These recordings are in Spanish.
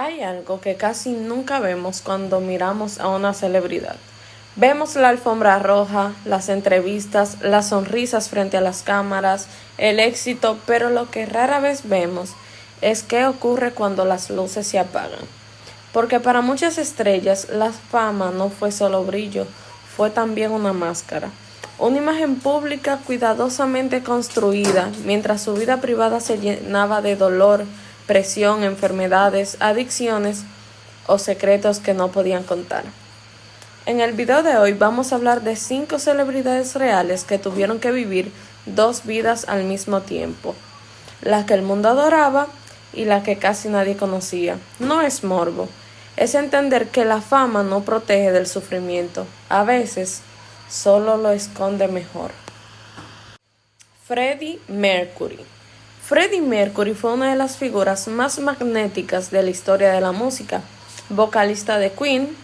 Hay algo que casi nunca vemos cuando miramos a una celebridad. Vemos la alfombra roja, las entrevistas, las sonrisas frente a las cámaras, el éxito, pero lo que rara vez vemos es qué ocurre cuando las luces se apagan. Porque para muchas estrellas la fama no fue solo brillo, fue también una máscara. Una imagen pública cuidadosamente construida, mientras su vida privada se llenaba de dolor, presión, enfermedades, adicciones o secretos que no podían contar. En el video de hoy vamos a hablar de 5 celebridades reales que tuvieron que vivir 2 vidas al mismo tiempo. La que el mundo adoraba y la que casi nadie conocía. No es morbo, es entender que la fama no protege del sufrimiento. A veces solo lo esconde mejor. Freddie Mercury. Freddie Mercury fue una de las figuras más magnéticas de la historia de la música, vocalista de Queen,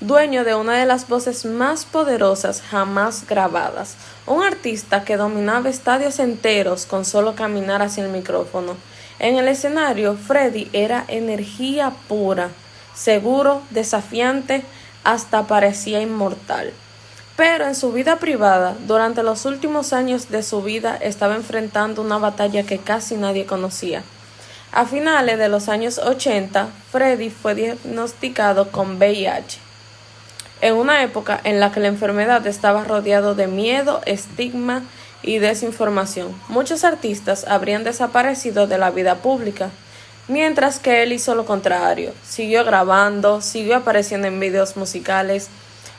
dueño de una de las voces más poderosas jamás grabadas, un artista que dominaba estadios enteros con solo caminar hacia el micrófono. En el escenario, Freddie era energía pura, seguro, desafiante, hasta parecía inmortal. Pero en su vida privada, durante los últimos años de su vida, estaba enfrentando una batalla que casi nadie conocía. A finales de los años 80, Freddie fue diagnosticado con VIH, en una época en la que la enfermedad estaba rodeado de miedo, estigma y desinformación. Muchos artistas habrían desaparecido de la vida pública, mientras que él hizo lo contrario. Siguió grabando, siguió apareciendo en videos musicales,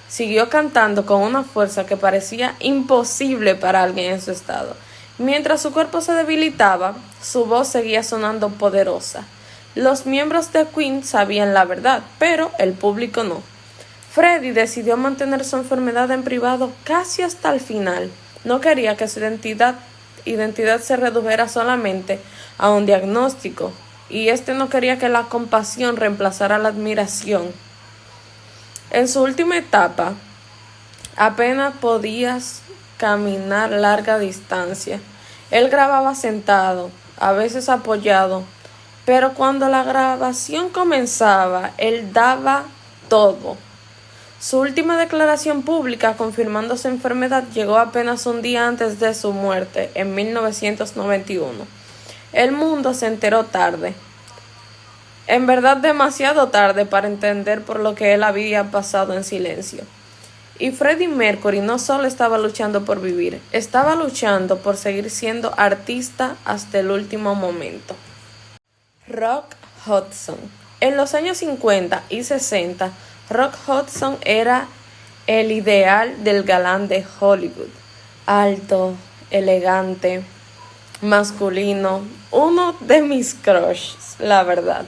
siguió cantando con una fuerza que parecía imposible para alguien en su estado. Mientras su cuerpo se debilitaba, su voz seguía sonando poderosa. Los miembros de Queen sabían la verdad, pero el público no. Freddie decidió mantener su enfermedad en privado casi hasta el final. No quería que su identidad se redujera solamente a un diagnóstico, y no quería que la compasión reemplazara la admiración. En su última etapa, apenas podías caminar larga distancia. Él grababa sentado, a veces apoyado, pero cuando la grabación comenzaba, él daba todo. Su última declaración pública confirmando su enfermedad llegó apenas un día antes de su muerte, en 1991. El mundo se enteró tarde. En verdad demasiado tarde para entender por lo que él había pasado en silencio. Y Freddie Mercury no solo estaba luchando por vivir, estaba luchando por seguir siendo artista hasta el último momento. Rock Hudson. En los años 50 y 60, Rock Hudson era el ideal del galán de Hollywood. Alto, elegante, masculino, uno de mis crushes, la verdad.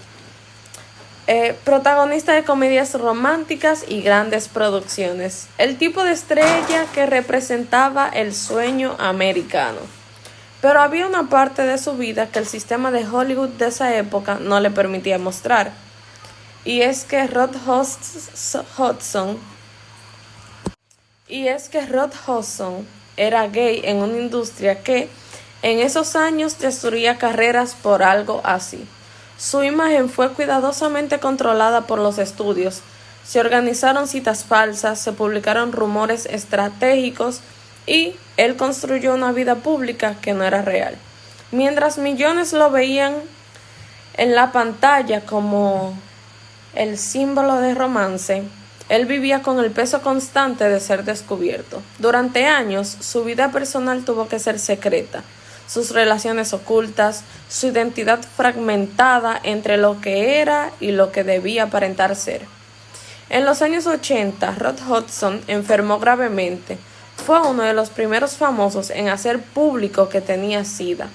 Protagonista de comedias románticas y grandes producciones. El tipo de estrella que representaba el sueño americano. Pero había una parte de su vida que el sistema de Hollywood de esa época no le permitía mostrar. Y es que Rod Hudson era gay en una industria que en esos años destruía carreras por algo así. Su imagen fue cuidadosamente controlada por los estudios. Se organizaron citas falsas, se publicaron rumores estratégicos y él construyó una vida pública que no era real. Mientras millones lo veían en la pantalla como el símbolo de romance, él vivía con el peso constante de ser descubierto. Durante años, su vida personal tuvo que ser secreta. Sus relaciones ocultas, su identidad fragmentada entre lo que era y lo que debía aparentar ser. En los años 80, Rod Hudson enfermó gravemente. Fue uno de los primeros famosos en hacer público que tenía SIDA.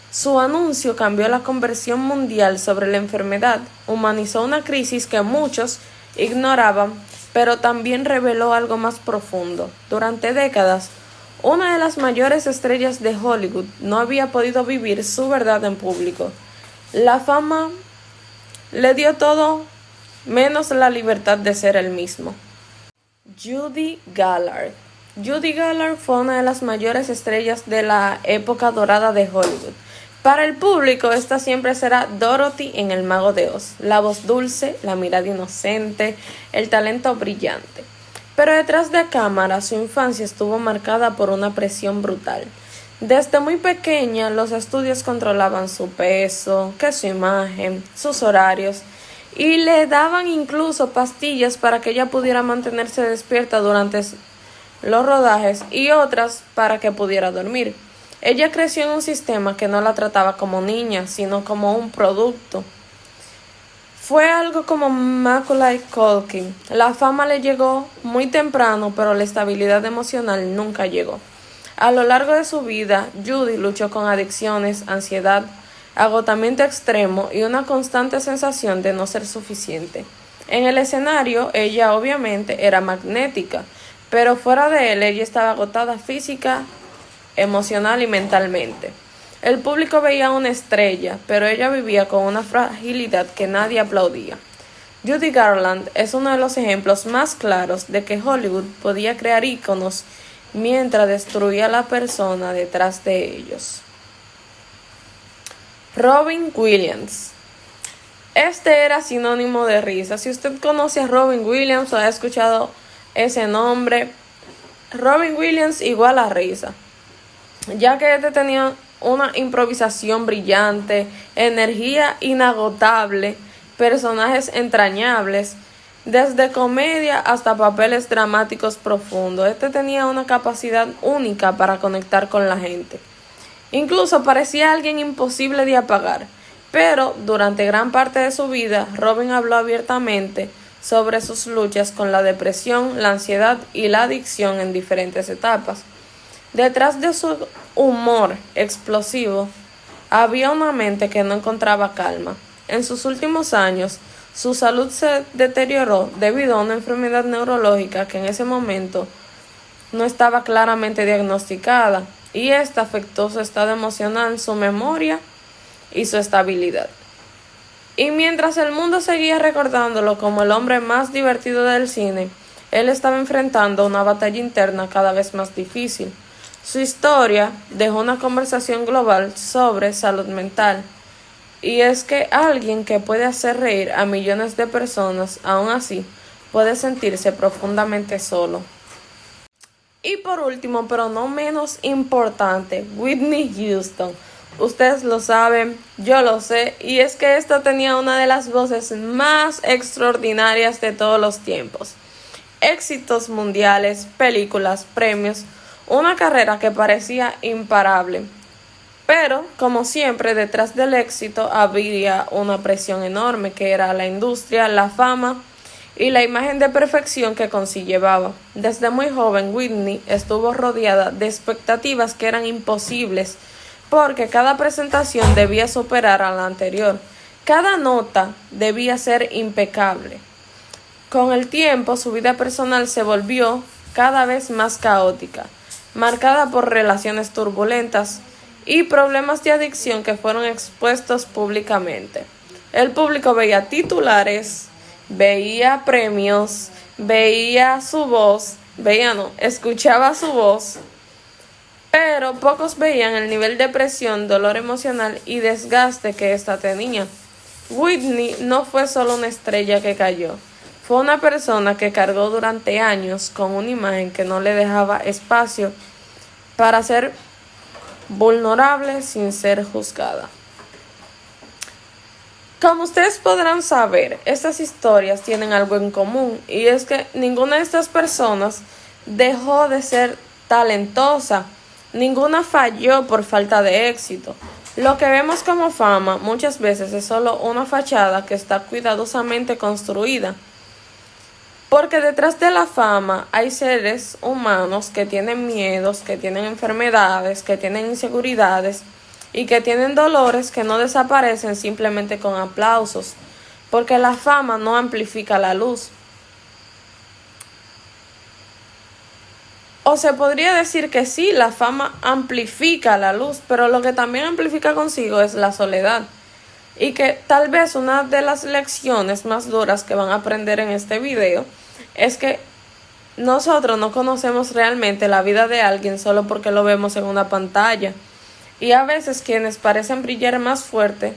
Su anuncio cambió la conversión mundial sobre la enfermedad, humanizó una crisis que muchos ignoraban, pero también reveló algo más profundo. Durante décadas, una de las mayores estrellas de Hollywood no había podido vivir su verdad en público. La fama le dio todo menos la libertad de ser él mismo. Judy Garland. Judy Garland fue una de las mayores estrellas de la época dorada de Hollywood, Para el público, esta siempre será Dorothy en El Mago de Oz, la voz dulce, la mirada inocente, el talento brillante. Pero detrás de cámara, su infancia estuvo marcada por una presión brutal. Desde muy pequeña, los estudios controlaban su peso, que su imagen, sus horarios, y le daban incluso pastillas para que ella pudiera mantenerse despierta durante los rodajes y otras para que pudiera dormir. Ella creció en un sistema que no la trataba como niña, sino como un producto. Fue algo como Macaulay Culkin. La fama le llegó muy temprano, pero la estabilidad emocional nunca llegó. A lo largo de su vida, Judy luchó con adicciones, ansiedad, agotamiento extremo y una constante sensación de no ser suficiente. En el escenario, ella obviamente era magnética, pero fuera de él, ella estaba agotada física, emocional y mentalmente. El público veía una estrella, pero ella vivía con una fragilidad que nadie aplaudía. Judy Garland es uno de los ejemplos más claros de que Hollywood podía crear íconos mientras destruía a la persona detrás de ellos. Robin Williams. Este era sinónimo de risa. Si usted conoce a Robin Williams o ha escuchado ese nombre, Robin Williams igual a risa, ya que este tenía una improvisación brillante, energía inagotable, personajes entrañables, desde comedia hasta papeles dramáticos profundos. Este tenía una capacidad única para conectar con la gente. Incluso parecía alguien imposible de apagar, pero durante gran parte de su vida, Robin habló abiertamente sobre sus luchas con la depresión, la ansiedad y la adicción en diferentes etapas. Detrás de su humor explosivo había una mente que no encontraba calma. En sus últimos años, su salud se deterioró debido a una enfermedad neurológica que en ese momento no estaba claramente diagnosticada, y esta afectó su estado emocional, su memoria y su estabilidad. Y mientras el mundo seguía recordándolo como el hombre más divertido del cine, él estaba enfrentando una batalla interna cada vez más difícil. Su historia dejó una conversación global sobre salud mental, y es que alguien que puede hacer reír a millones de personas, aún así, puede sentirse profundamente solo. Y por último, pero no menos importante, Whitney Houston. Ustedes lo saben, yo lo sé, y es que esta tenía una de las voces más extraordinarias de todos los tiempos. Éxitos mundiales, películas, premios, una carrera que parecía imparable. Pero, como siempre, detrás del éxito había una presión enorme, que era la industria, la fama y la imagen de perfección que consigo llevaba. Desde muy joven, Whitney estuvo rodeada de expectativas que eran imposibles, porque cada presentación debía superar a la anterior. Cada nota debía ser impecable. Con el tiempo, su vida personal se volvió cada vez más caótica, marcada por relaciones turbulentas y problemas de adicción que fueron expuestos públicamente. El público veía titulares, veía premios, escuchaba su voz, pero pocos veían el nivel de presión, dolor emocional y desgaste que ésta tenía. Whitney no fue solo una estrella que cayó, fue una persona que cargó durante años con una imagen que no le dejaba espacio para ser vulnerable sin ser juzgada. Como ustedes podrán saber, estas historias tienen algo en común, y es que ninguna de estas personas dejó de ser talentosa, ninguna falló por falta de éxito. Lo que vemos como fama muchas veces es solo una fachada que está cuidadosamente construida, porque detrás de la fama hay seres humanos que tienen miedos, que tienen enfermedades, que tienen inseguridades y que tienen dolores que no desaparecen simplemente con aplausos, porque la fama no amplifica la luz. O se podría decir que sí, la fama amplifica la luz, pero lo que también amplifica consigo es la soledad. Y que tal vez una de las lecciones más duras que van a aprender en este video es que nosotros no conocemos realmente la vida de alguien solo porque lo vemos en una pantalla. Y a veces quienes parecen brillar más fuerte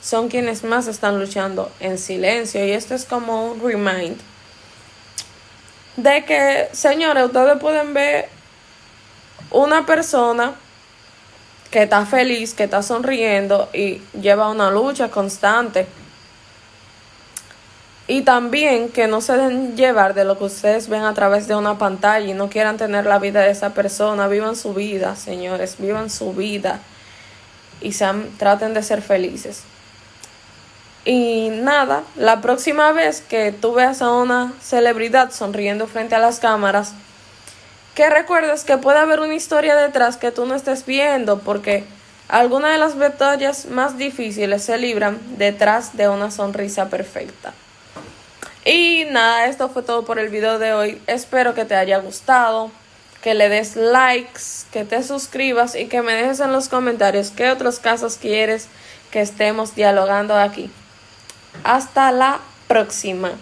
son quienes más están luchando en silencio. Y esto es como un remind de que, señores, ustedes pueden ver una persona que está feliz, que está sonriendo y lleva una lucha constante. Y también que no se dejen llevar de lo que ustedes ven a través de una pantalla y no quieran tener la vida de esa persona. Vivan su vida, señores, vivan su vida y traten de ser felices. Y nada, la próxima vez que tú veas a una celebridad sonriendo frente a las cámaras, que recuerdes que puede haber una historia detrás que tú no estés viendo, porque algunas de las batallas más difíciles se libran detrás de una sonrisa perfecta. Y nada, esto fue todo por el video de hoy. Espero que te haya gustado, que le des likes, que te suscribas y que me dejes en los comentarios qué otros casos quieres que estemos dialogando aquí. Hasta la próxima.